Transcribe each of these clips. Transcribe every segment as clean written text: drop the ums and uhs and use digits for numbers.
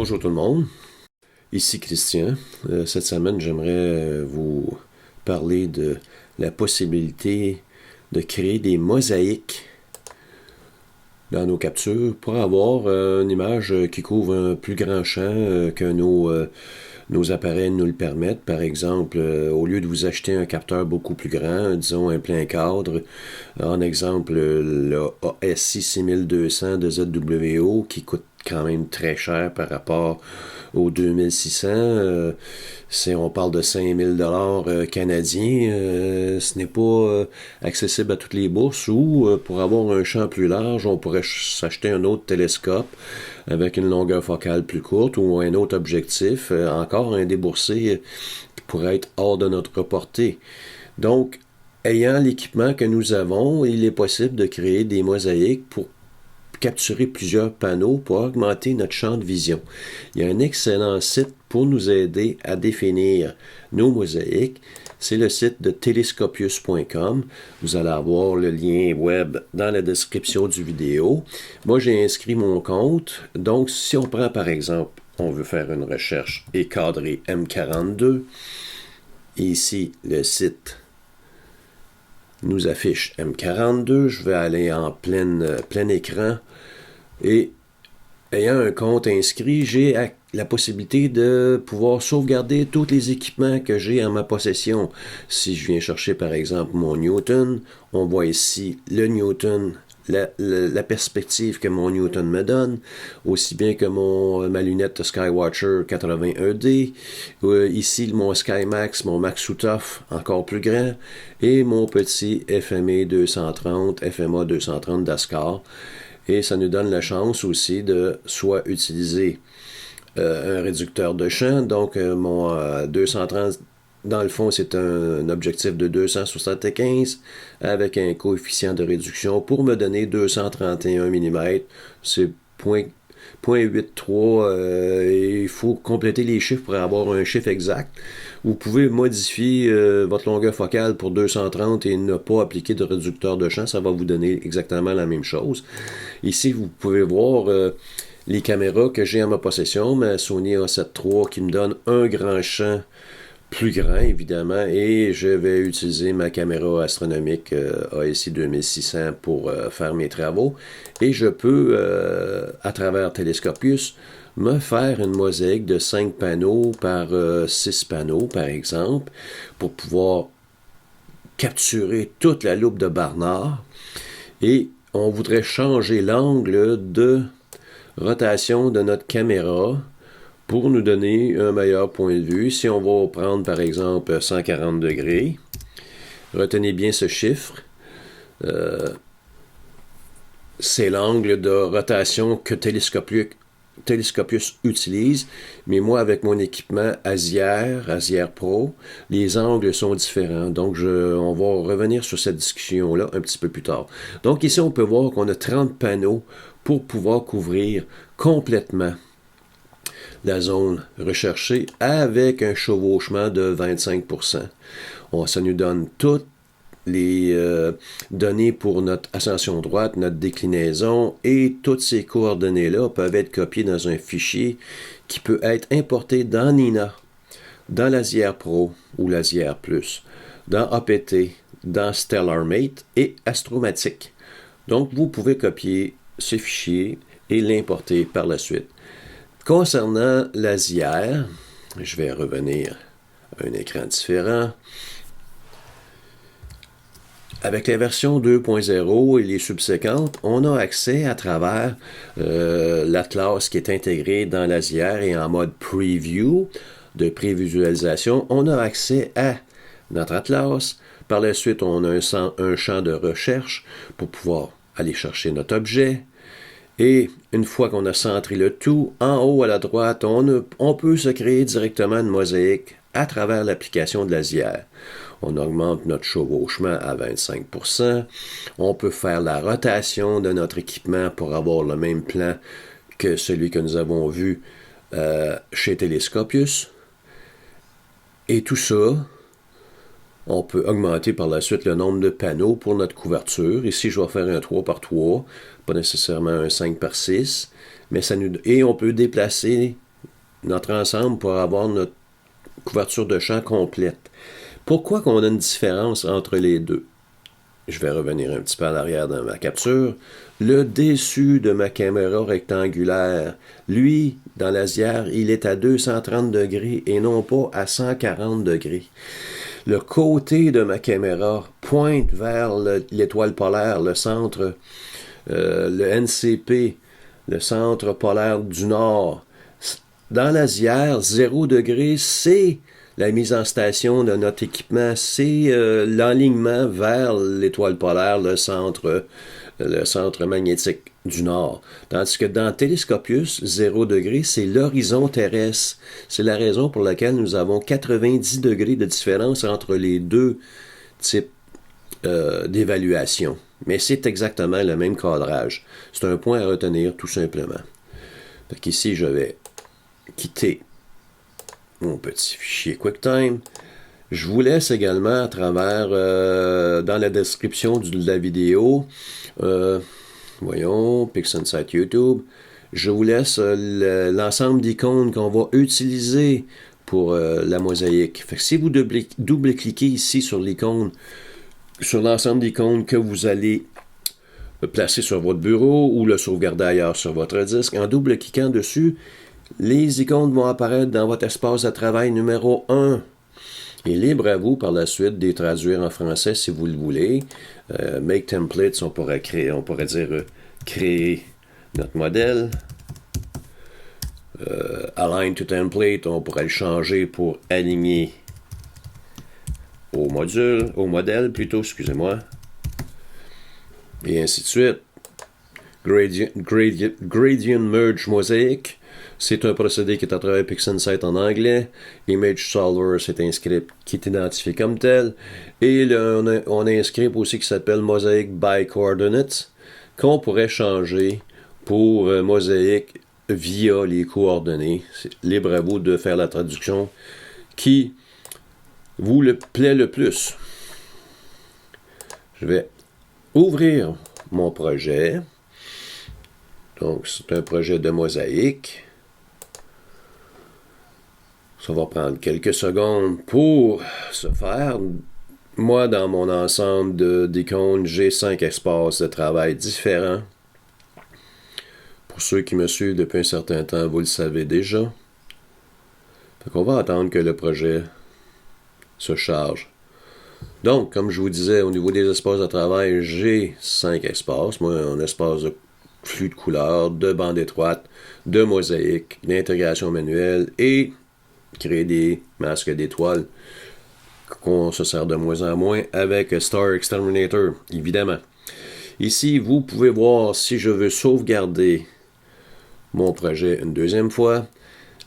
Bonjour tout le monde, ici Christian. Cette semaine, j'aimerais vous parler de la possibilité de créer des mosaïques dans nos captures pour avoir une image qui couvre un plus grand champ que nos appareils nous le permettent. Par exemple, au lieu de vous acheter un capteur beaucoup plus grand, disons un plein cadre, en exemple le ASI 6200 de ZWO qui coûte quand même très cher par rapport aux 2600. Si on parle de 5000 $ canadiens, ce n'est pas accessible à toutes les bourses ou pour avoir un champ plus large, on pourrait s'acheter un autre télescope avec une longueur focale plus courte ou un autre objectif, encore un déboursé qui pourrait être hors de notre portée. Donc, ayant l'équipement que nous avons, il est possible de créer des mosaïques pour capturer plusieurs panneaux pour augmenter notre champ de vision. Il y a un excellent site pour nous aider à définir nos mosaïques. C'est le site de telescopius.com. Vous allez avoir le lien web dans la description du vidéo. Moi, j'ai inscrit mon compte. Donc, si on prend par exemple, on veut faire une recherche et cadrer M42. Ici, le site nous affiche M42. Je vais aller en plein écran. Et ayant un compte inscrit, j'ai la possibilité de pouvoir sauvegarder tous les équipements que j'ai en ma possession. Si je viens chercher par exemple mon Newton, on voit ici le Newton, la perspective que mon Newton me donne, aussi bien que ma lunette Skywatcher 81D, ici mon SkyMax, mon Maxutoff encore plus grand, et mon petit FMA 230 d'Ascar. Et ça nous donne la chance aussi de soit utiliser un réducteur de champ. Donc, mon 230, dans le fond, c'est un objectif de 275 avec un coefficient de réduction pour me donner 231 mm. C'est 0.83. Il faut compléter les chiffres pour avoir un chiffre exact. Vous pouvez modifier votre longueur focale pour 230 et ne pas appliquer de réducteur de champ. Ça va vous donner exactement la même chose. Ici, vous pouvez voir les caméras que j'ai en ma possession. Ma Sony A7 III qui me donne un grand champ plus grand, évidemment. Et je vais utiliser ma caméra astronomique ASI 2600 pour faire mes travaux. Et je peux, à travers Telescopius, me faire une mosaïque de 5 panneaux par 6 panneaux, par exemple, pour pouvoir capturer toute la loupe de Barnard. Et on voudrait changer l'angle de rotation de notre caméra pour nous donner un meilleur point de vue. Si on va prendre, par exemple, 140 degrés, retenez bien ce chiffre. C'est l'angle de rotation que Telescopius utilise, mais moi, avec mon équipement Asier Pro, les angles sont différents. Donc, on va revenir sur cette discussion-là un petit peu plus tard. Donc, ici, on peut voir qu'on a 30 panneaux pour pouvoir couvrir complètement la zone recherchée avec un chevauchement de 25%. Ça nous donne toutes les données pour notre ascension droite, notre déclinaison, et toutes ces coordonnées-là peuvent être copiées dans un fichier qui peut être importé dans Nina, dans l'Asier Pro ou l'Asier Plus, dans APT, dans StellarMate et Astromatic. Donc, vous pouvez copier ce fichier et l'importer par la suite. Concernant l'Asier, je vais revenir à un écran différent. Avec la version 2.0 et les subséquentes, on a accès à travers l'Atlas qui est intégré dans l'Asier et en mode preview, de prévisualisation. On a accès à notre Atlas. Par la suite, on a un champ de recherche pour pouvoir aller chercher notre objet. Et une fois qu'on a centré le tout, en haut à la droite, on peut se créer directement une mosaïque à travers l'application de l'Asier. On augmente notre chevauchement à 25%. On peut faire la rotation de notre équipement pour avoir le même plan que celui que nous avons vu chez Telescopius. Et tout ça, on peut augmenter par la suite le nombre de panneaux pour notre couverture. Ici, je vais faire un 3x3, pas nécessairement un 5x6. Mais et on peut déplacer notre ensemble pour avoir notre couverture de champ complète. Pourquoi qu'on a une différence entre les deux? Je vais revenir un petit peu en arrière dans ma capture. Le dessus de ma caméra rectangulaire, lui, dans l'asière, il est à 230 degrés et non pas à 140 degrés. Le côté de ma caméra pointe vers l'étoile polaire, le centre, le NCP, le centre polaire du Nord. Dans l'asière, 0 degré, c'est la mise en station de notre équipement, c'est l'enlignement vers l'étoile polaire, le centre magnétique du Nord. Tandis que dans Télescopius, 0 degré, c'est l'horizon terrestre. C'est la raison pour laquelle nous avons 90 degrés de différence entre les deux types d'évaluation. Mais c'est exactement le même cadrage. C'est un point à retenir tout simplement. Fait qu'ici, je vais quitter mon petit fichier QuickTime. Je vous laisse également à travers, dans la description de la vidéo, voyons, PixInsight YouTube, je vous laisse l'ensemble d'icônes qu'on va utiliser pour la mosaïque. Fait que si vous double-cliquez ici sur l'icône, sur l'ensemble d'icônes que vous allez placer sur votre bureau ou le sauvegarder ailleurs sur votre disque, en double-cliquant dessus, les icônes vont apparaître dans votre espace de travail numéro 1. Et libre à vous par la suite de les traduire en français si vous le voulez. Make templates, on pourrait dire créer notre modèle. Align to template, on pourrait le changer pour aligner au modèle plutôt, excusez-moi. Et ainsi de suite. Gradient Merge Mosaic. C'est un procédé qui est à travers PixInsight en anglais. Image Solver, c'est un script qui est identifié comme tel. Et là, on a un script aussi qui s'appelle Mosaic by Coordinates, qu'on pourrait changer pour Mosaic via les coordonnées. C'est libre à vous de faire la traduction qui vous plaît le plus. Je vais ouvrir mon projet. Donc, c'est un projet de mosaïque. Ça va prendre quelques secondes pour se faire. Moi, dans mon ensemble d'icônes, j'ai 5 espaces de travail différents. Pour ceux qui me suivent depuis un certain temps, vous le savez déjà. Fait qu'on va attendre que le projet se charge. Donc, comme je vous disais, au niveau des espaces de travail, j'ai 5 espaces. Moi, un espace de flux de couleurs, de bande étroite, de mosaïque, d'intégration manuelle et créer des masques d'étoiles qu'on se sert de moins en moins avec Star Exterminator, évidemment. Ici, vous pouvez voir si je veux sauvegarder mon projet une deuxième fois.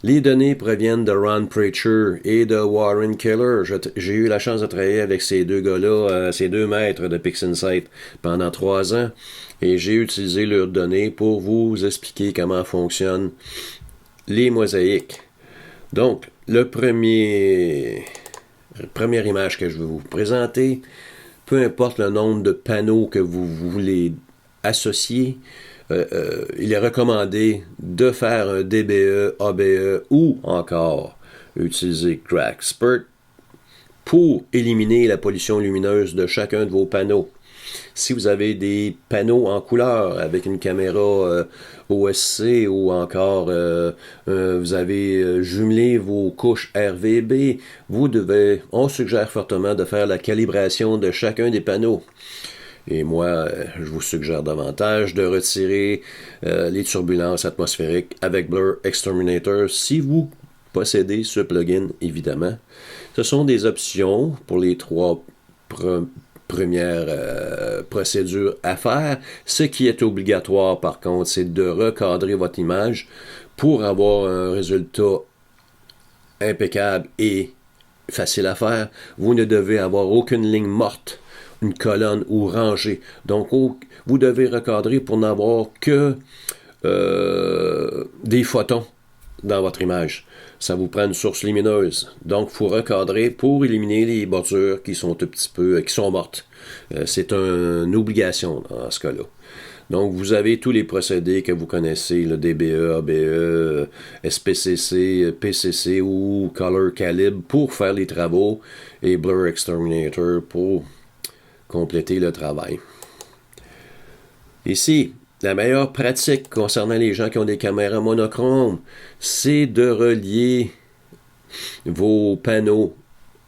Les données proviennent de Ron Preacher et de Warren Keller. J'ai eu la chance de travailler avec ces deux gars-là, ces deux maîtres de PixInsight pendant 3 ans. Et j'ai utilisé leurs données pour vous expliquer comment fonctionnent les mosaïques. Donc, première image que je vais vous présenter, peu importe le nombre de panneaux que vous voulez associer, il est recommandé de faire un DBE, ABE ou encore utiliser Crack Spurt pour éliminer la pollution lumineuse de chacun de vos panneaux. Si vous avez des panneaux en couleur avec une caméra OSC ou encore vous avez jumelé vos couches RVB, on suggère fortement de faire la calibration de chacun des panneaux. Et moi, je vous suggère davantage de retirer les turbulences atmosphériques avec Blur Exterminator si vous possédez ce plugin, évidemment. Ce sont des options pour les 3 premières procédures à faire. Ce qui est obligatoire, par contre, c'est de recadrer votre image pour avoir un résultat impeccable et facile à faire. Vous ne devez avoir aucune ligne morte, une colonne ou rangée. Donc, vous devez recadrer pour n'avoir que des photons dans votre image. Ça vous prend une source lumineuse. Donc, il faut recadrer pour éliminer les bordures qui sont qui sont mortes. C'est une obligation dans ce cas-là. Donc, vous avez tous les procédés que vous connaissez, le DBE, ABE, SPCC, PCC ou Color Calibre pour faire les travaux et Blur Exterminator pour compléter le travail. Ici, la meilleure pratique concernant les gens qui ont des caméras monochromes, c'est de relier vos panneaux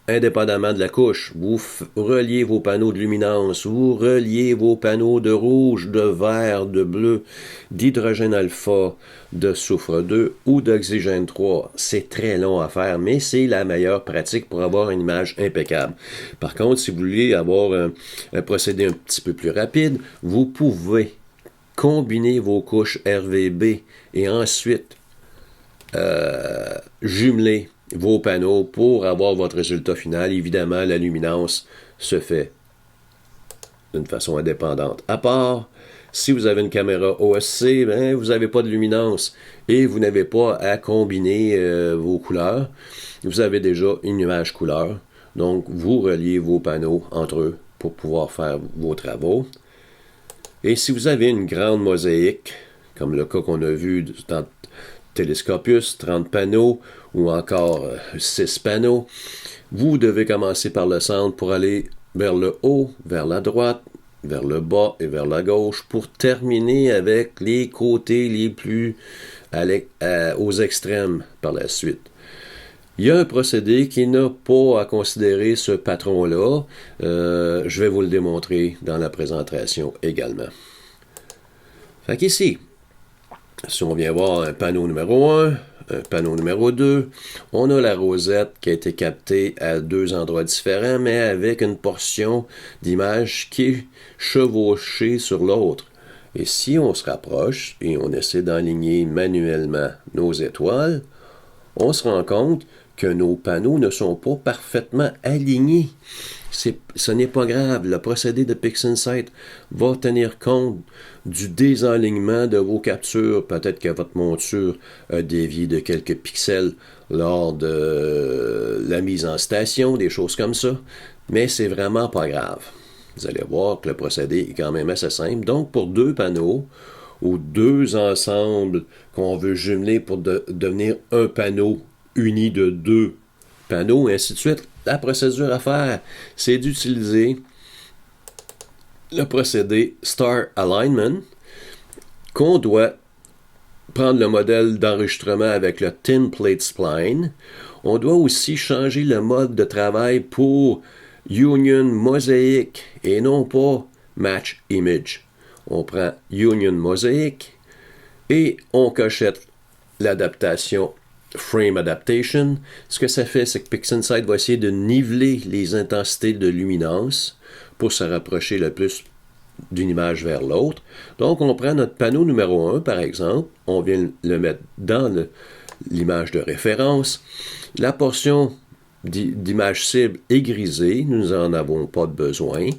indépendamment de la couche. Vous reliez vos panneaux de luminance, vous reliez vos panneaux de rouge, de vert, de bleu, d'hydrogène alpha, de soufre 2 ou d'oxygène 3. C'est très long à faire, mais c'est la meilleure pratique pour avoir une image impeccable. Par contre, si vous voulez avoir un procédé un petit peu plus rapide, vous pouvez combiner vos couches RVB et ensuite jumeler vos panneaux pour avoir votre résultat final. Évidemment, la luminance se fait d'une façon indépendante. À part, si vous avez une caméra OSC, ben, vous n'avez pas de luminance et vous n'avez pas à combiner vos couleurs. Vous avez déjà une image couleur. Donc, vous reliez vos panneaux entre eux pour pouvoir faire vos travaux. Et si vous avez une grande mosaïque, comme le cas qu'on a vu dans Telescopius, 30 panneaux ou encore 6 panneaux, vous devez commencer par le centre pour aller vers le haut, vers la droite, vers le bas et vers la gauche pour terminer avec les côtés les plus aux extrêmes par la suite. Il y a un procédé qui n'a pas à considérer ce patron-là. Je vais vous le démontrer dans la présentation également. Fait qu'ici, si on vient voir un panneau numéro 1, un panneau numéro 2, on a la rosette qui a été captée à deux endroits différents, mais avec une portion d'image qui est chevauchée sur l'autre. Et si on se rapproche et on essaie d'aligner manuellement nos étoiles, on se rend compte que nos panneaux ne sont pas parfaitement alignés. Ce n'est pas grave, le procédé de PixInsight va tenir compte du désalignement de vos captures. Peut-être que votre monture a dévié de quelques pixels lors de la mise en station, des choses comme ça, mais c'est vraiment pas grave. Vous allez voir que le procédé est quand même assez simple. Donc, pour deux panneaux ou deux ensembles qu'on veut jumeler pour devenir un panneau uni de deux panneaux, et ainsi de suite, la procédure à faire, c'est d'utiliser le procédé Star Alignment, qu'on doit prendre le modèle d'enregistrement avec le Thin Plate Spline. On doit aussi changer le mode de travail pour Union Mosaic et non pas Match Image. On prend Union Mosaic et on cochette l'adaptation Frame Adaptation. Ce que ça fait, c'est que PixInsight va essayer de niveler les intensités de luminance pour se rapprocher le plus d'une image vers l'autre. Donc, on prend notre panneau numéro 1, par exemple, on vient le mettre dans l'image de référence. La portion d'image cible est grisée, nous n'en avons pas de besoin.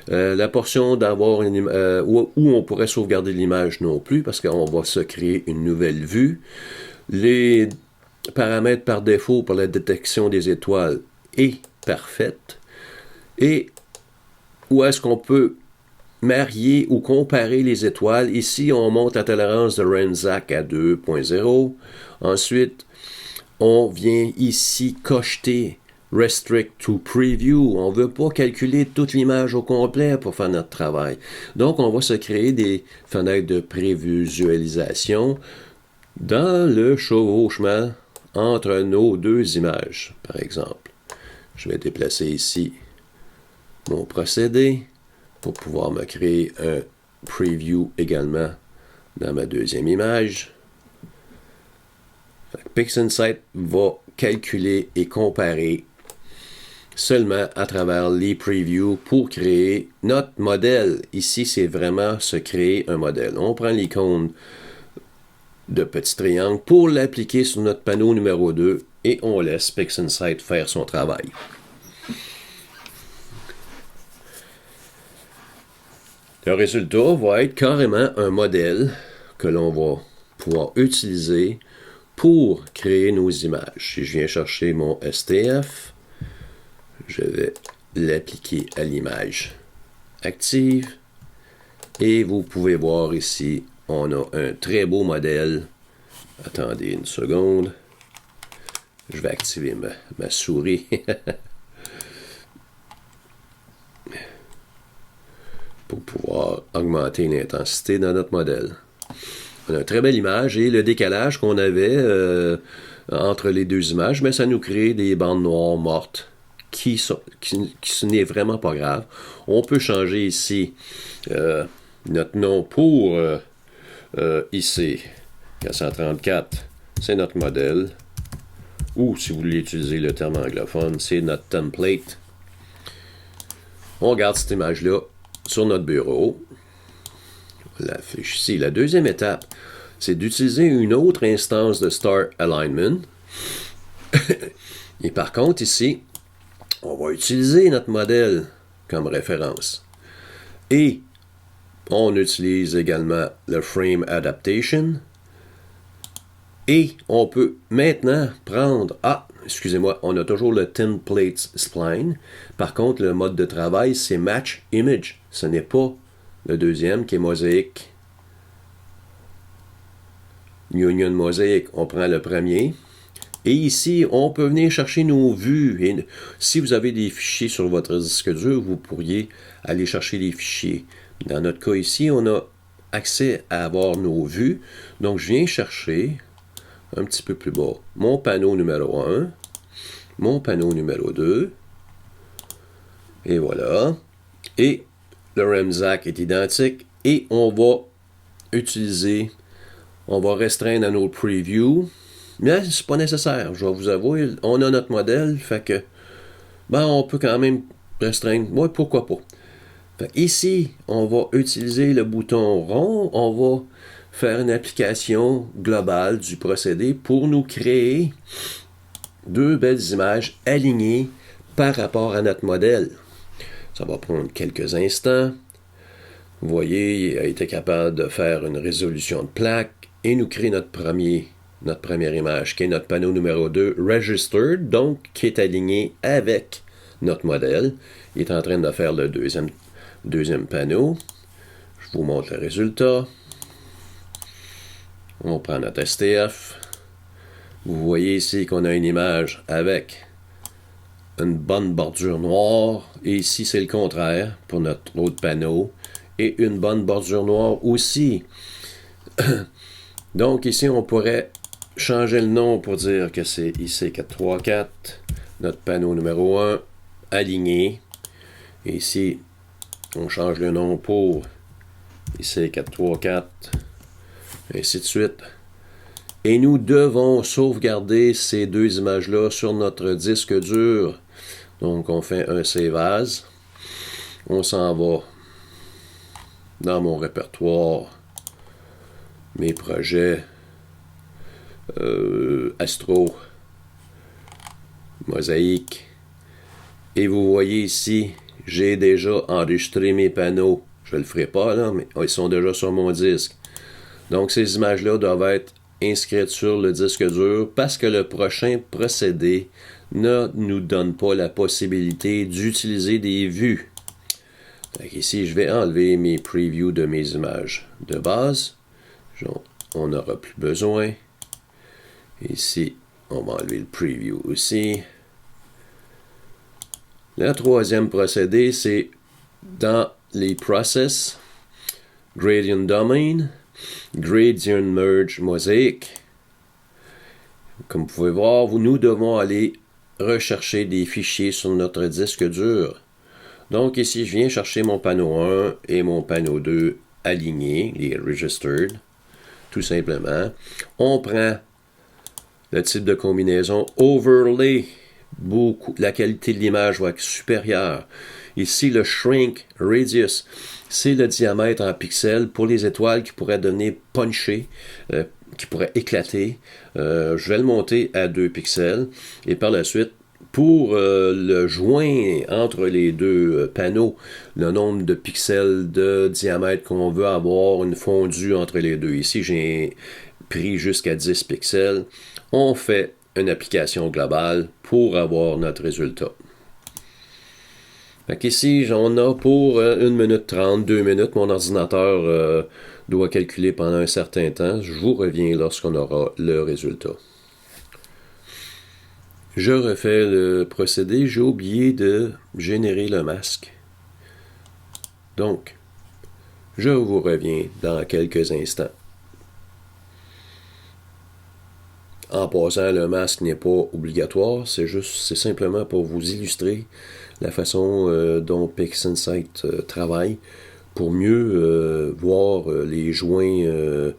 La portion d'avoir où on pourrait sauvegarder l'image non plus, parce qu'on va se créer une nouvelle vue. Les paramètres par défaut pour la détection des étoiles est parfaite. Et où est-ce qu'on peut marier ou comparer les étoiles? Ici, on monte la tolérance de Renczak à 2.0. Ensuite, on vient ici cocheter Restrict to Preview. On ne veut pas calculer toute l'image au complet pour faire notre travail. Donc, on va se créer des fenêtres de prévisualisation dans le chevauchement entre nos deux images, par exemple. Je vais déplacer ici mon procédé pour pouvoir me créer un preview également dans ma deuxième image. PixInsight va calculer et comparer seulement à travers les previews pour créer notre modèle. Ici, c'est vraiment se créer un modèle. On prend l'icône de petit triangle pour l'appliquer sur notre panneau numéro 2 et on laisse PixInsight faire son travail. Le résultat va être carrément un modèle que l'on va pouvoir utiliser pour créer nos images. Si je viens chercher mon STF, je vais l'appliquer à l'image active Et vous pouvez voir ici, on a un très beau modèle. Attendez une seconde. Je vais activer ma souris. Pour pouvoir augmenter l'intensité dans notre modèle. On a une très belle image et le décalage qu'on avait entre les deux images, mais ça nous crée des bandes noires mortes qui ce n'est vraiment pas grave. On peut changer ici notre nom pour IC 434, c'est notre modèle. Ou si vous voulez utiliser le terme anglophone, c'est notre template. On garde cette image-là sur notre bureau. On l'affiche ici. La deuxième étape, c'est d'utiliser une autre instance de Start Alignment. Et par contre, ici, on va utiliser notre modèle comme référence. Et on utilise également le Frame Adaptation. Et on peut maintenant prendre... excusez-moi, on a toujours le Template Spline. Par contre, le mode de travail, c'est Match Image. Ce n'est pas le deuxième qui est Mosaic. Union Mosaic, on prend le premier. Et ici, on peut venir chercher nos vues. Et si vous avez des fichiers sur votre disque dur, vous pourriez aller chercher les fichiers. Dans notre cas ici, on a accès à avoir nos vues. Donc, je viens chercher... un petit peu plus bas, mon panneau numéro 1, mon panneau numéro 2, et voilà. Et le REMZAC est identique, et on va utiliser, on va restreindre à nos previews, mais c'est pas nécessaire, je vais vous avouer, on a notre modèle, fait que, on peut quand même restreindre, ouais, pourquoi pas. Fait ici, on va utiliser le bouton rond, on va faire une application globale du procédé pour nous créer deux belles images alignées par rapport à notre modèle. Ça va prendre quelques instants. Vous voyez, il a été capable de faire une résolution de plaque et nous créer notre première image, qui est notre panneau numéro 2, Registered, donc qui est aligné avec notre modèle. Il est en train de faire le deuxième panneau. Je vous montre le résultat. On prend notre STF. Vous voyez ici qu'on a une image avec une bonne bordure noire. Et ici, c'est le contraire pour notre autre panneau. Et une bonne bordure noire aussi. Donc ici, on pourrait changer le nom pour dire que c'est IC434, notre panneau numéro 1, aligné. Et ici, on change le nom pour IC434. Ainsi de suite. Et nous devons sauvegarder ces deux images-là sur notre disque dur. Donc, on fait un Save As. On s'en va dans mon répertoire, mes projets, Astro, Mosaïque. Et vous voyez ici, j'ai déjà enregistré mes panneaux. Je ne le ferai pas là, mais ils sont déjà sur mon disque. Donc, ces images-là doivent être inscrites sur le disque dur parce que le prochain procédé ne nous donne pas la possibilité d'utiliser des vues. Donc, ici, je vais enlever mes previews de mes images de base. On n'aura plus besoin. Ici, on va enlever le preview aussi. Le troisième procédé, c'est dans les process, Gradient Domain, Gradient Merge Mosaic. Comme vous pouvez voir, nous devons aller rechercher des fichiers sur notre disque dur. Donc ici, je viens chercher mon panneau 1 et mon panneau 2 alignés, les registered, tout simplement. On prend le type de combinaison overlay. La qualité de l'image va être supérieure. Ici, le shrink radius, c'est le diamètre en pixels pour les étoiles qui pourraient devenir punchées, qui pourraient éclater. Je vais le monter à 2 pixels. Et par la suite, pour le joint entre les deux panneaux, le nombre de pixels de diamètre qu'on veut avoir, une fondue entre les deux. Ici, j'ai pris jusqu'à 10 pixels. On fait une application globale pour avoir notre résultat. Fait qu'ici, on a pour 1 minute 30, 2 minutes. Mon ordinateur doit calculer pendant un certain temps. Je vous reviens lorsqu'on aura le résultat. Je refais le procédé. J'ai oublié de générer le masque. Donc, je vous reviens dans quelques instants. En passant, le masque n'est pas obligatoire, c'est simplement pour vous illustrer la façon dont PixInsight travaille pour mieux voir les joints de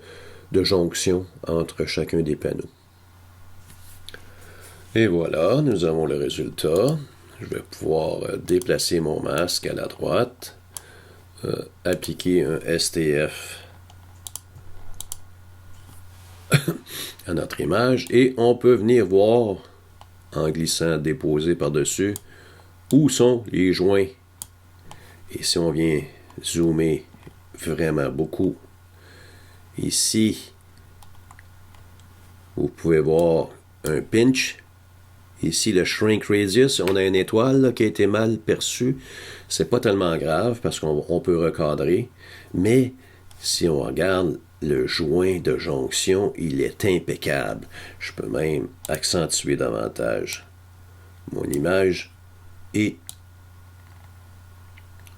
jonction entre chacun des panneaux. Et voilà, nous avons le résultat. Je vais pouvoir déplacer mon masque à la droite, appliquer un STF à notre image et on peut venir voir en glissant déposer par-dessus où sont les joints. Et si on vient zoomer vraiment beaucoup, ici, vous pouvez voir un pinch. Ici, le shrink radius, on a une étoile là, qui a été mal perçue. C'est pas tellement grave parce qu'on peut recadrer. Mais si on regarde le joint de jonction, il est impeccable. Je peux même accentuer davantage mon image. Et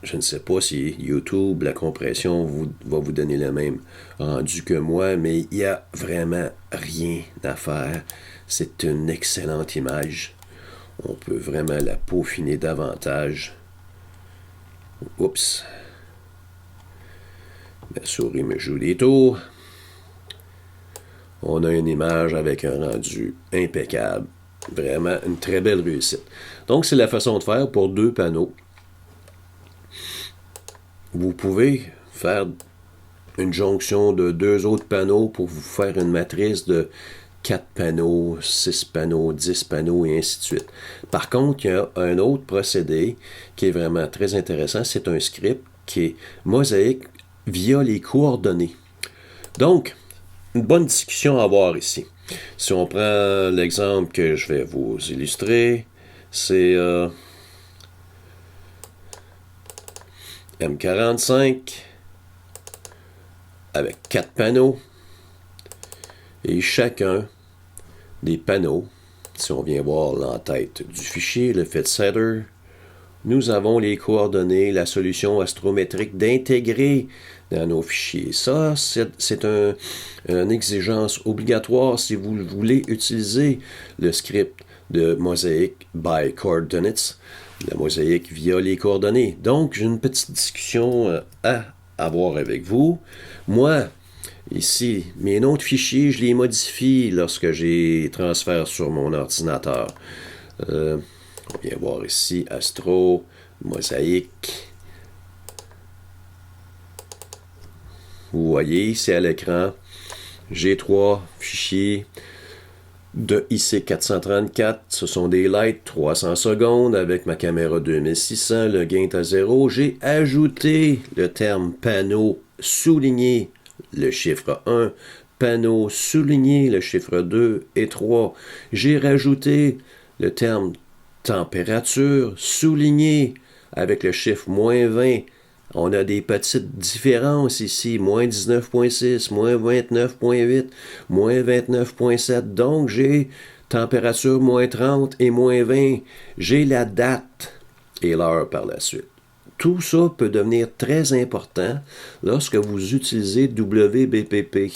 je ne sais pas si YouTube, la compression, va vous donner le même rendu que moi, mais il n'y a vraiment rien à faire. C'est une excellente image. On peut vraiment la peaufiner davantage. Oups. Ma souris me joue des tours. On a une image avec un rendu impeccable. Vraiment une très belle réussite. Donc, c'est la façon de faire pour 2 panneaux. Vous pouvez faire une jonction de 2 autres panneaux pour vous faire une matrice de 4 panneaux, 6 panneaux, 10 panneaux et ainsi de suite. Par contre, il y a un autre procédé qui est vraiment très intéressant. C'est un script qui est mosaïque via les coordonnées. Donc, une bonne discussion à avoir ici. Si on prend l'exemple que je vais vous illustrer, c'est M45 avec 4 panneaux et chacun des panneaux, si on vient voir l'entête du fichier, le FitSetter, nous avons les coordonnées, la solution astrométrique d'intégrer dans nos fichiers. Ça, c'est une exigence obligatoire si vous voulez utiliser le script de Mosaic by Coordinates, la mosaïque via les coordonnées. Donc, j'ai une petite discussion à avoir avec vous. Moi, ici, mes noms de fichiers, je les modifie lorsque j'ai transfert sur mon ordinateur. On vient voir ici Astro, Mosaïque. Vous voyez ici à l'écran, j'ai 3 fichiers de IC434. Ce sont des lights 300 secondes avec ma caméra 2600, le gain est à 0. J'ai ajouté le terme panneau souligné, le chiffre 1, panneau souligné, le chiffre 2 et 3. J'ai rajouté le terme température souligné avec le chiffre moins 20. On a des petites différences ici, moins 19.6, moins 29.8, moins 29.7. Donc, j'ai température moins 30 et moins 20. J'ai la date et l'heure par la suite. Tout ça peut devenir très important lorsque vous utilisez WBPP.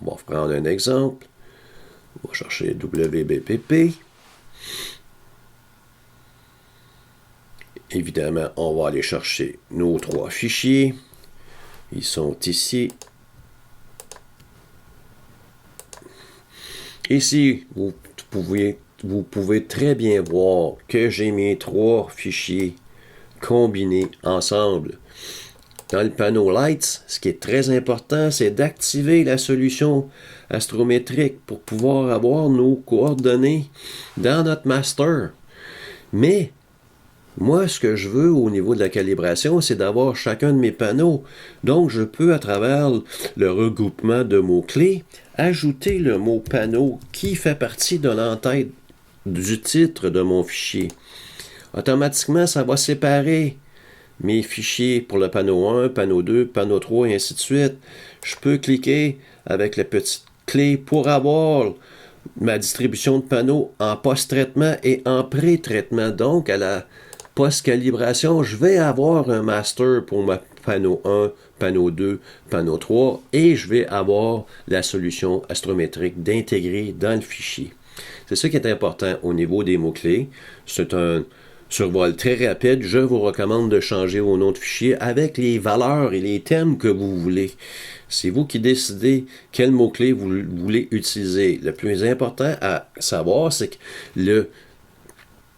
On va prendre un exemple. On va chercher WBPP. Évidemment, on va aller chercher nos 3 fichiers. Ils sont ici. Ici, vous pouvez très bien voir que j'ai mes 3 fichiers combinés ensemble. Dans le panneau Lights, ce qui est très important, c'est d'activer la solution astrométrique pour pouvoir avoir nos coordonnées dans notre master. Mais moi, ce que je veux au niveau de la calibration, c'est d'avoir chacun de mes panneaux. Donc, je peux, à travers le regroupement de mots-clés, ajouter le mot panneau qui fait partie de l'entête du titre de mon fichier. automatiquement, ça va séparer mes fichiers pour le panneau 1, panneau 2, panneau 3, et ainsi de suite. Je peux cliquer avec la petite clé pour avoir ma distribution de panneaux en post-traitement et en pré-traitement. Donc, à la post-calibration, je vais avoir un master pour ma panneau 1, panneau 2, panneau 3 et je vais avoir la solution astrométrique d'intégrer dans le fichier. C'est ça qui est important au niveau des mots-clés. C'est un survol très rapide. Je vous recommande de changer vos noms de fichier avec les valeurs et les thèmes que vous voulez. C'est vous qui décidez quel mot-clé vous voulez utiliser. Le plus important à savoir, c'est que le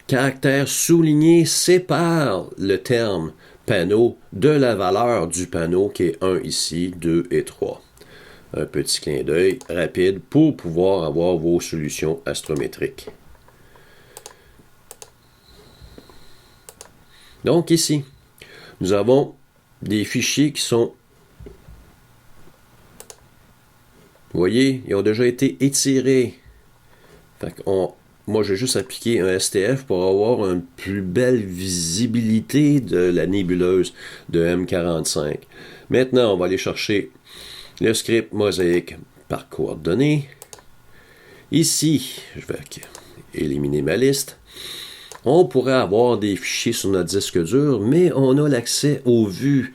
caractère souligné sépare le terme panneau de la valeur du panneau qui est 1 ici, 2 et 3. Un petit clin d'œil rapide pour pouvoir avoir vos solutions astrométriques. Donc ici, nous avons des fichiers qui sont, vous voyez, ils ont déjà été étirés. Moi, j'ai juste appliqué un STF pour avoir une plus belle visibilité de la nébuleuse de M45. Maintenant, on va aller chercher le script mosaïque par coordonnées. Ici, je vais éliminer ma liste. On pourrait avoir des fichiers sur notre disque dur, mais on a l'accès aux vues.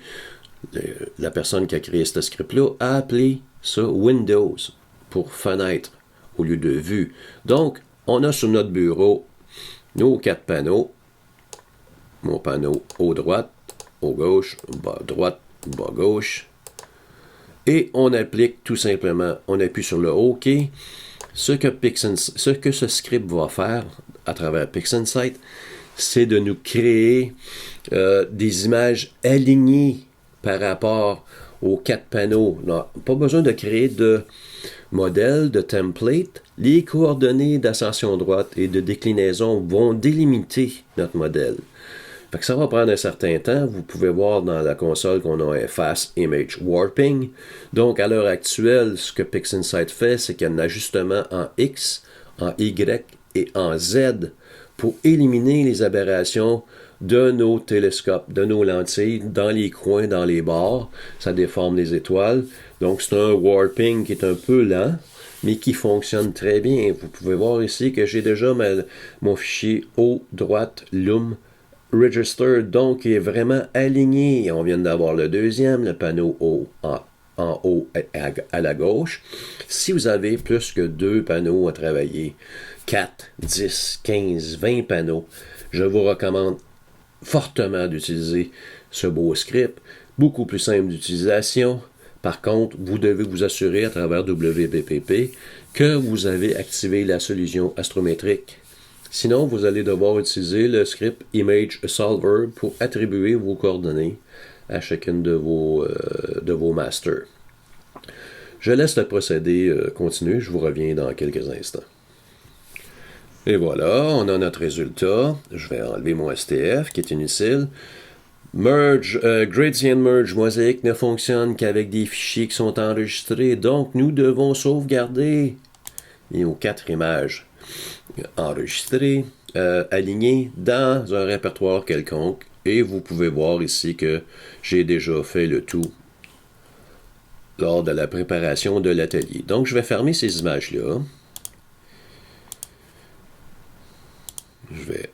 La personne qui a créé ce script-là a appelé ça Windows pour fenêtre au lieu de vue. Donc, on a sur notre bureau nos 4 panneaux. Mon panneau haut droite, haut gauche, bas droite, bas gauche. Et on applique tout simplement, on appuie sur le OK. Ce que ce script va faire à travers PixInsight, c'est de nous créer des images alignées par rapport aux 4 panneaux. Non, pas besoin de créer de modèle, de template. Les coordonnées d'ascension droite et de déclinaison vont délimiter notre modèle. Fait que ça va prendre un certain temps. Vous pouvez voir dans la console qu'on a un Fast Image Warping. Donc, à l'heure actuelle, ce que PixInsight fait, c'est qu'il y a un ajustement en X, en Y et en Z pour éliminer les aberrations de nos télescopes, de nos lentilles, dans les coins, dans les bords. Ça déforme les étoiles. Donc, c'est un warping qui est un peu lent, mais qui fonctionne très bien. Vous pouvez voir ici que j'ai déjà mon fichier haut, droite, Loom, Register, donc qui est vraiment aligné. On vient d'avoir le deuxième, le panneau haut en haut à la gauche. Si vous avez plus que 2 panneaux à travailler, 4, 10, 15, 20 panneaux, je vous recommande fortement d'utiliser ce beau script, beaucoup plus simple d'utilisation. Par contre, vous devez vous assurer à travers WBPP que vous avez activé la solution astrométrique. Sinon, vous allez devoir utiliser le script Image Solver pour attribuer vos coordonnées à chacune de vos masters. Je laisse le procédé continuer, je vous reviens dans quelques instants. Et voilà, on a notre résultat. Je vais enlever mon STF qui est inutile. Gradient Merge Mosaic ne fonctionne qu'avec des fichiers qui sont enregistrés, donc nous devons sauvegarder nos 4 images enregistrées, alignées dans un répertoire quelconque. Et vous pouvez voir ici que j'ai déjà fait le tout lors de la préparation de l'atelier. Donc, je vais fermer ces images-là. Je vais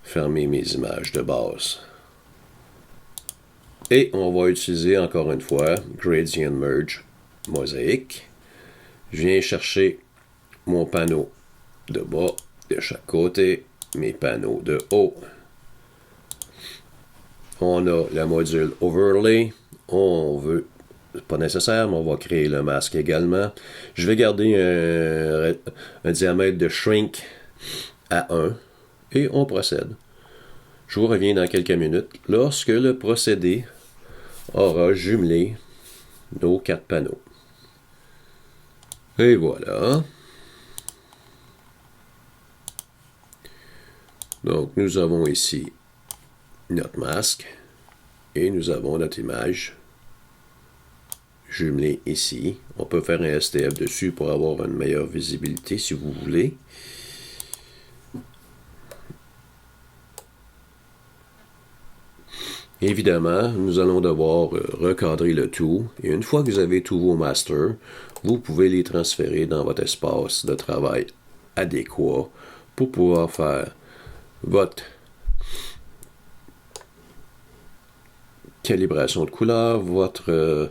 fermer mes images de base. Et on va utiliser encore une fois Gradient Merge Mosaic. Je viens chercher mon panneau de bas de chaque côté, mes panneaux de haut. On a le module Overlay. On veut, pas nécessaire, mais on va créer le masque également. Je vais garder un diamètre de shrink à 1 et on procède. Je vous reviens dans quelques minutes lorsque le procédé aura jumelé nos 4 panneaux. Et voilà. Donc, nous avons ici notre masque et nous avons notre image jumelée ici. On peut faire un STF dessus pour avoir une meilleure visibilité si vous voulez. Évidemment, nous allons devoir recadrer le tout, et une fois que vous avez tous vos masters, vous pouvez les transférer dans votre espace de travail adéquat pour pouvoir faire votre calibration de couleurs, votre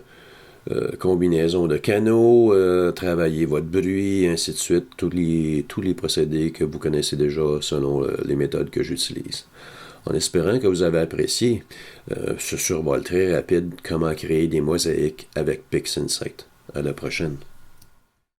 combinaison de canaux, travailler votre bruit, ainsi de suite, tous les procédés que vous connaissez déjà selon les méthodes que j'utilise. En espérant que vous avez apprécié ce survol très rapide comment créer des mosaïques avec PixInsight. À la prochaine.